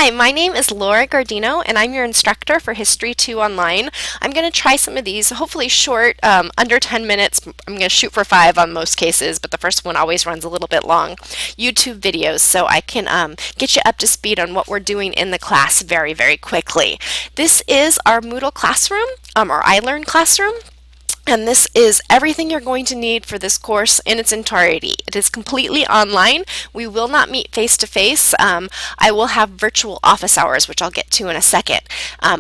Hi, my name is Laura Gardino, and I'm your instructor for History 2 Online. I'm going to try some of these, hopefully short, under 10 minutes. I'm going to shoot for 5 on most cases, but the first one always runs a little bit long. YouTube videos, so I can get you up to speed on what we're doing in the class very, very quickly. This is our Moodle classroom, our iLearn classroom. And this is everything you're going to need for this course in its entirety. It is completely online. We will not meet face-to-face. I will have virtual office hours, which I'll get to in a second,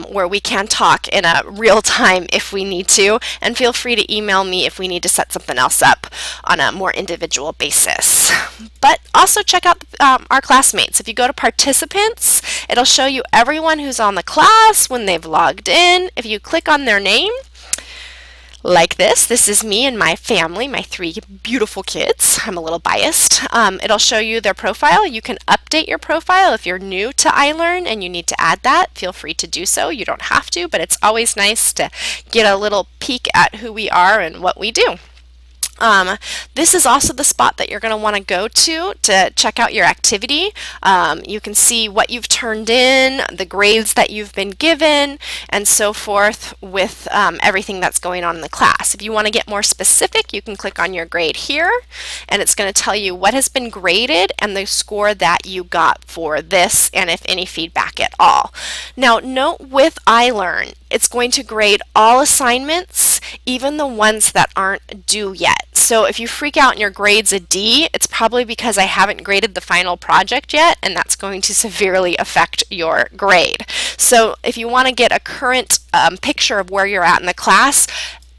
where we can talk in a real time if we need to. And feel free to email me if we need to set something else up on a more individual basis. But also check out our classmates. If you go to participants, it'll show you everyone who's on the class when they've logged in. If you click on their name, like this is me and my family, my 3 beautiful kids. I'm a little biased. It'll show you their profile. You can update your profile if you're new to iLearn and you need to add that. Feel free to do so. You don't have to, but it's always nice to get a little peek at who we are and what we do. This is also the spot that you're going to want to go to check out your activity. You can see what you've turned in, the grades that you've been given, and so forth with everything that's going on in the class. If you want to get more specific, you can click on your grade here, and it's going to tell you what has been graded and the score that you got for this, and if any feedback at all. Now, note with iLearn, it's going to grade all assignments, even the ones that aren't due yet. So if you freak out and your grade's a D, it's probably because I haven't graded the final project yet, and that's going to severely affect your grade. So if you want to get a current picture of where you're at in the class,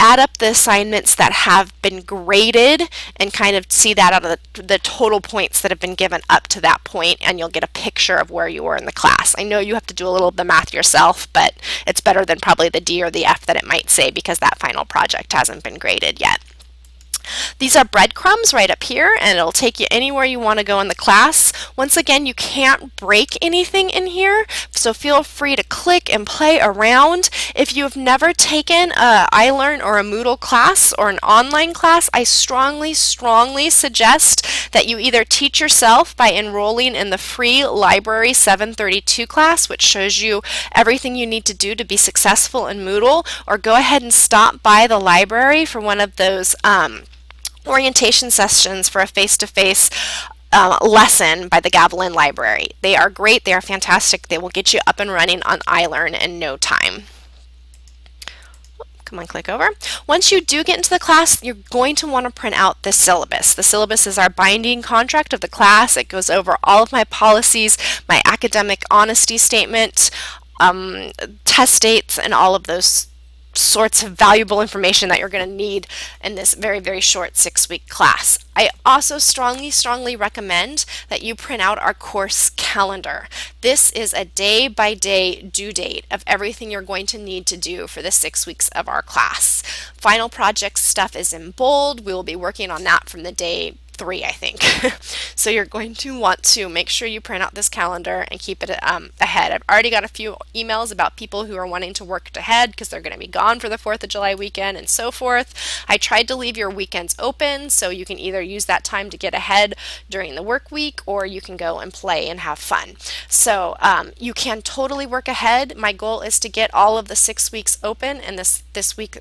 add up the assignments that have been graded and kind of see that out of the total points that have been given up to that point, and you'll get a picture of where you were in the class. I know you have to do a little of the math yourself, but it's better than probably the D or the F that it might say because that final project hasn't been graded yet. These are breadcrumbs right up here, and it'll take you anywhere you want to go in the class. Once again, you can't break anything in here, so feel free to click and play around. If you've never taken a iLearn or a Moodle class or an online class, I strongly suggest that you either teach yourself by enrolling in the free Library 732 class, which shows you everything you need to do to be successful in Moodle, or go ahead and stop by the library for one of those orientation sessions for a face-to-face lesson by the Gavilan Library. They are great, they are fantastic, they will get you up and running on iLearn in no time. Come on, click over. Once you do get into the class, you're going to want to print out the syllabus. The syllabus is our binding contract of the class. It goes over all of my policies, my academic honesty statement, test dates, and all of those sorts of valuable information that you're going to need in this very, very short 6-week class. I also strongly recommend that you print out our course calendar. This is a day-by-day due date of everything you're going to need to do for the 6 weeks of our class. Final project stuff is in bold. We will be working on that from the day 3, I think. So you're going to want to make sure you print out this calendar and keep it ahead. I've already got a few emails about people who are wanting to work ahead because they're going to be gone for the 4th of July weekend and so forth. I tried to leave your weekends open so you can either use that time to get ahead during the work week, or you can go and play and have fun. So you can totally work ahead. My goal is to get all of the 6 weeks open, and this week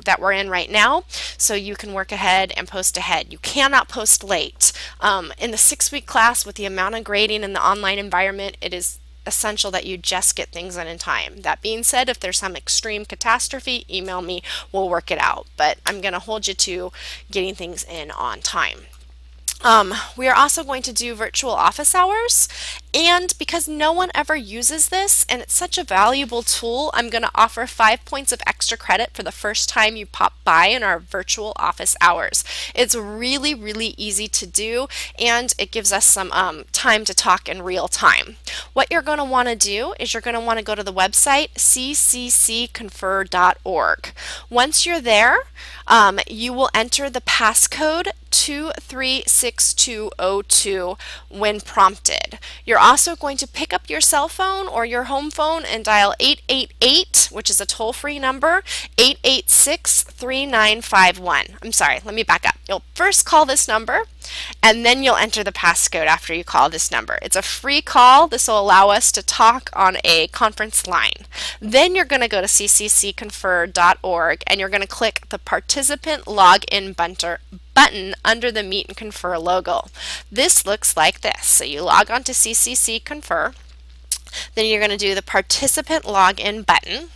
that we're in right now, so you can work ahead and post ahead. You cannot post late. In the 6-week class, with the amount of grading in the online environment, it is essential that you just get things in time. That being said, if there's some extreme catastrophe, email me, we'll work it out. But I'm going to hold you to getting things in on time. We are also going to do virtual office hours, and because no one ever uses this and it's such a valuable tool, I'm going to offer 5 points of extra credit for the first time you pop by in our virtual office hours. It's really easy to do, and it gives us some time to talk in real time. What you're going to want to do is you're going to want to go to the website cccconfer.org. Once you're there, you will enter the passcode 236202 when prompted. You're also going to pick up your cell phone or your home phone and dial 888, which is a toll-free number, 886-3951. I'm sorry, let me back up. You'll first call this number, and then you'll enter the passcode after you call this number. It's a free call. This will allow us to talk on a conference line. Then you're going to go to cccconfer.org and you're going to click the participant login button under the Meet and Confer logo. This looks like this. So you log on to CCC Confer, then you're going to do the participant login button,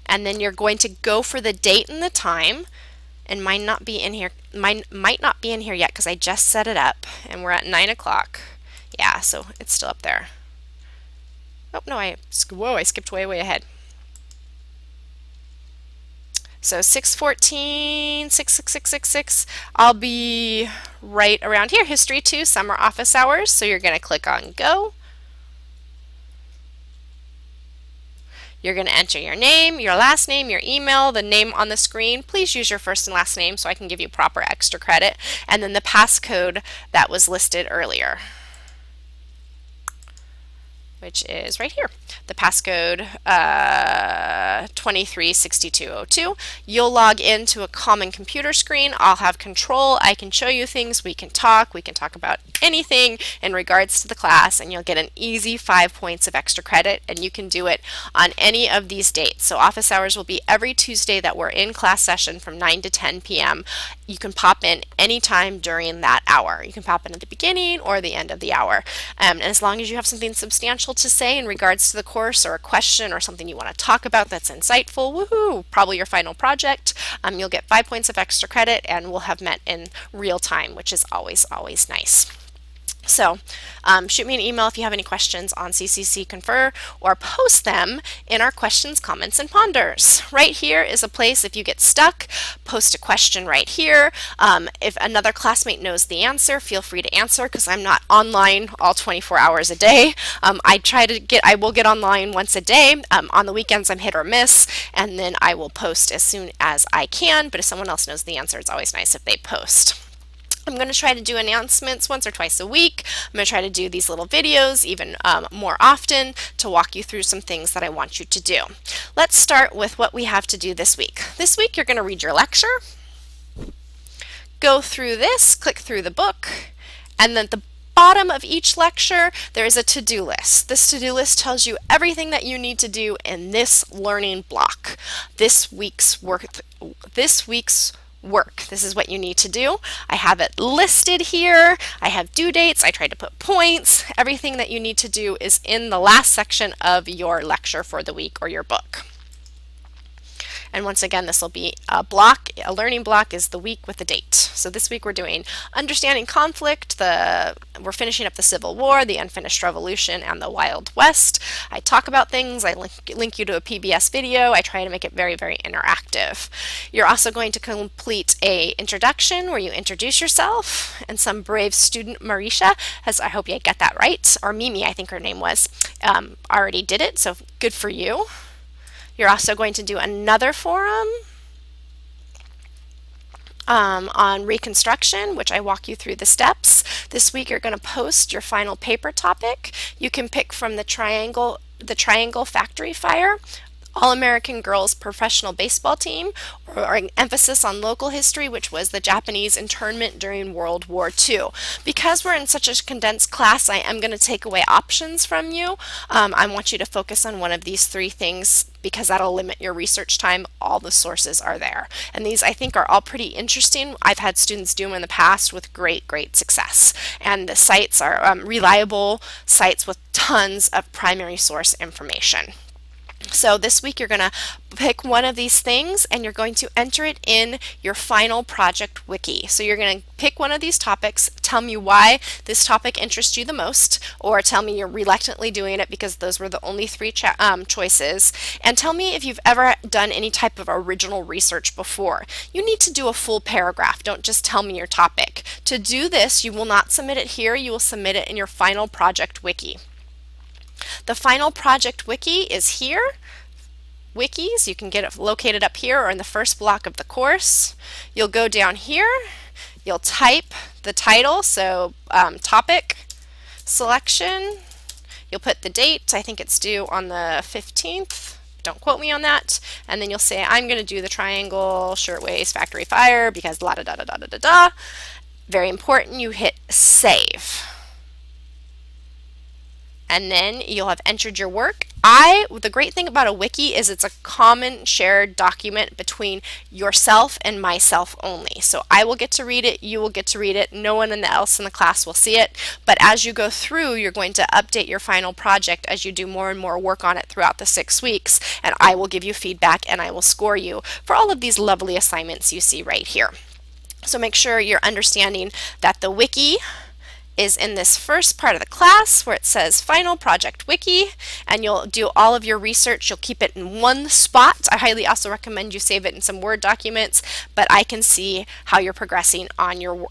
and then you're going to go for the date and the time. And mine might not be in here yet because I just set it up and we're at 9 o'clock. Yeah, so it's still up there. Oh no, I skipped way ahead. So 6/14, 66666. I'll be right around here. History 2, summer office hours. So you're going to click on go. You're going to enter your name, your last name, your email, the name on the screen. Please use your first and last name so I can give you proper extra credit, and then the passcode that was listed earlier, which is right here. The passcode 236202. You'll log into a common computer screen. I'll have control. I can show you things. We can talk about anything in regards to the class, and you'll get an easy 5 points of extra credit, and you can do it on any of these dates. So office hours will be every Tuesday that we're in class session from 9 to 10 p.m. You can pop in anytime during that hour. You can pop in at the beginning or the end of the hour. And as long as you have something substantial to say in regards to the course or a question or something you want to talk about that's insightful, woohoo, probably your final project, you'll get 5 points of extra credit, and we'll have met in real time, which is always nice. So shoot me an email if you have any questions on CCC Confer, or post them in our questions, comments, and ponders. Right here is a place, if you get stuck, post a question right here. If another classmate knows the answer, feel free to answer, because I'm not online all 24 hours a day. I will get online once a day. On the weekends I'm hit or miss, and then I will post as soon as I can, but if someone else knows the answer, it's always nice if they post. I'm going to try to do announcements once or twice a week. I'm going to try to do these little videos even more often to walk you through some things that I want you to do. Let's start with what we have to do this week. This week you're going to read your lecture, go through this, click through the book, and then at the bottom of each lecture there is a to-do list. This to-do list tells you everything that you need to do in this learning block. This week's work. This is what you need to do. I have it listed here. I have due dates. I tried to put points. Everything that you need to do is in the last section of your lecture for the week or your book. And once again, this will be a block. A learning block is the week with the date. So this week we're doing understanding conflict, we're finishing up the Civil War, the unfinished revolution, and the Wild West. I talk about things. I link you to a PBS video. I try to make it very interactive. You're also going to complete a introduction where you introduce yourself, and some brave student, Marisha, I hope you get that right, or Mimi, I think her name was, already did it, so good for you. You're also going to do another forum on Reconstruction, which I walk you through the steps. This week you're going to post your final paper topic. You can pick from the Triangle Factory Fire, All-American Girls Professional Baseball Team, or an emphasis on local history, which was the Japanese internment during World War II. Because we're in such a condensed class, I am going to take away options from you. I want you to focus on one of these 3 things, because that'll limit your research time. All the sources are there. And these, I think, are all pretty interesting. I've had students do them in the past with great success. And the sites are reliable sites with tons of primary source information. So this week you're going to pick one of these things and you're going to enter it in your final project wiki. So you're going to pick one of these topics, tell me why this topic interests you the most, or tell me you're reluctantly doing it because those were the only 3 choices, and tell me if you've ever done any type of original research before. You need to do a full paragraph. Don't just tell me your topic. To do this, you will not submit it here. You will submit it in your final project wiki. The final project wiki is here, wikis. You can get it located up here or in the first block of the course. You'll go down here, you'll type the title, so topic, selection, you'll put the date, I think it's due on the 15th, don't quote me on that, and then you'll say I'm going to do the triangle, shirtwaist, factory fire, because la da da da da da da da. Very important, you hit save. And then you'll have entered your work. The great thing about a wiki is it's a common shared document between yourself and myself only. So I will get to read it, you will get to read it, no one else in the class will see it. But as you go through, you're going to update your final project as you do more and more work on it throughout the 6 weeks. And I will give you feedback and I will score you for all of these lovely assignments you see right here. So make sure you're understanding that the wiki is in this first part of the class where it says Final Project Wiki, and you'll do all of your research. You'll keep it in one spot. I highly also recommend you save it in some Word documents, but I can see how you're progressing on your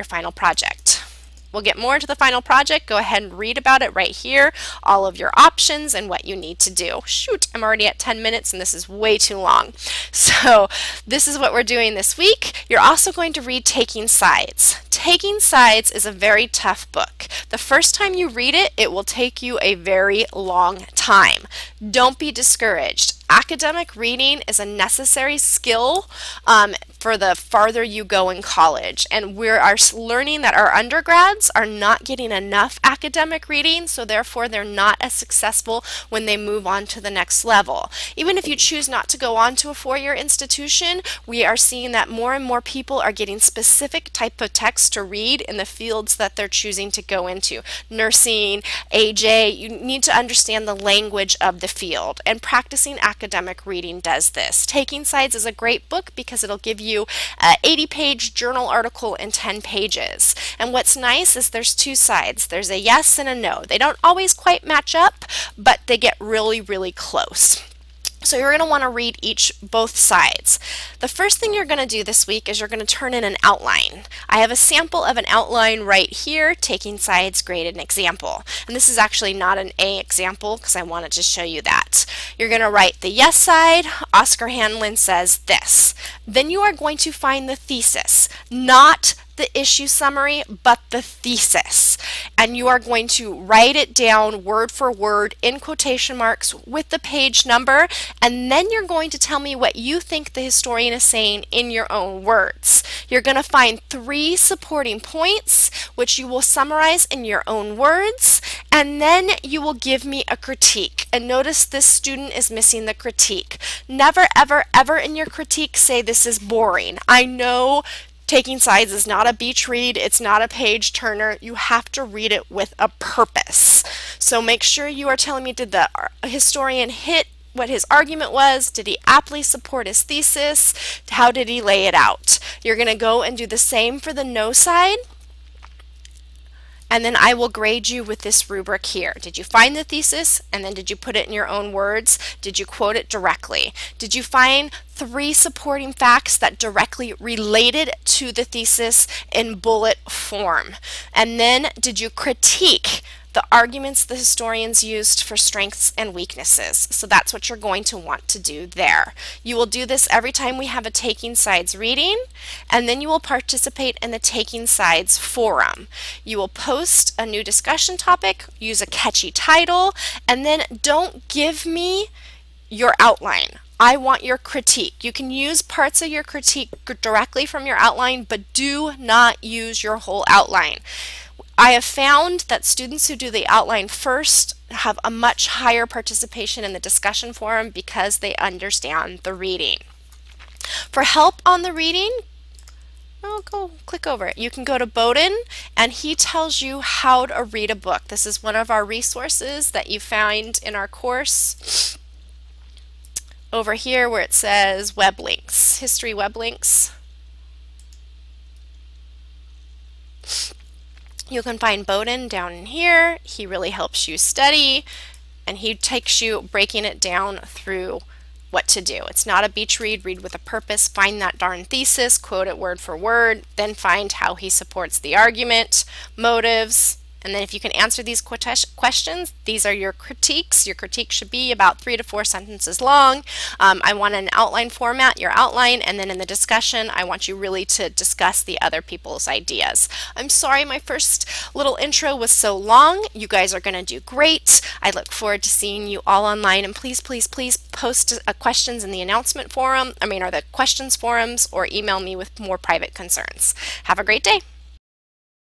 final project. We'll get more into the final project. Go ahead and read about it right here, all of your options and what you need to do. Shoot, I'm already at 10 minutes and this is way too long. So this is what we're doing this week. You're also going to read Taking Sides. Taking Sides is a very tough book. The first time you read it, it will take you a very long time. Don't be discouraged. Academic reading is a necessary skill for the farther you go in college, and we are learning that our undergrads are not getting enough academic reading, so therefore they're not as successful when they move on to the next level. Even if you choose not to go on to a four-year institution, we are seeing that more and more people are getting specific type of text to read in the fields that they're choosing to go into. Nursing, AJ, you need to understand the language of the field, and practicing academic reading does this. Taking Sides is a great book because it'll give you an 80-page journal article in 10 pages. And what's nice is there's two sides. There's a yes and a no. They don't always quite match up, but they get really, really close. So you're going to want to read both sides. The first thing you're going to do this week is you're going to turn in an outline. I have a sample of an outline right here, Taking Sides, graded an example. And this is actually not an A example because I wanted to show you that. You're going to write the yes side. Oscar Hanlon says this. Then you are going to find the thesis, not the issue summary, but the thesis. And you are going to write it down word for word in quotation marks with the page number, and then you're going to tell me what you think the historian is saying in your own words. You're going to find 3 supporting points, which you will summarize in your own words, and then you will give me a critique. And notice this student is missing the critique. Never, ever, ever in your critique say this is boring. I know Taking Sides is not a beach read, it's not a page turner. You have to read it with a purpose. So make sure you are telling me, did the historian hit what his argument was? Did he aptly support his thesis? How did he lay it out? You're going to go and do the same for the no side. And then I will grade you with this rubric here. Did you find the thesis? And then did you put it in your own words? Did you quote it directly? Did you find 3 supporting facts that directly related to the thesis in bullet form? And then did you critique the arguments the historians used for strengths and weaknesses? So that's what you're going to want to do there. You will do this every time we have a Taking Sides reading, and then you will participate in the Taking Sides forum. You will post a new discussion topic, use a catchy title, and then don't give me your outline. I want your critique. You can use parts of your critique directly from your outline, but do not use your whole outline. I have found that students who do the outline first have a much higher participation in the discussion forum because they understand the reading. For help on the reading, go click over it. You can go to Bowden and he tells you how to read a book. This is one of our resources that you find in our course over here where it says web links, history web links. You can find Bowden down in here. He really helps you study, and he takes you breaking it down through what to do. It's not a beach read, read with a purpose. Find that darn thesis, quote it word for word, then find how he supports the argument, motives, And then if you can answer these questions, these are your critiques. Your critique should be about 3 to 4 sentences long. I want an outline format, your outline, and then in the discussion, I want you really to discuss the other people's ideas. I'm sorry my first little intro was so long. You guys are going to do great. I look forward to seeing you all online, and please, please, please post questions in the announcement forum, or the questions forums, or email me with more private concerns. Have a great day.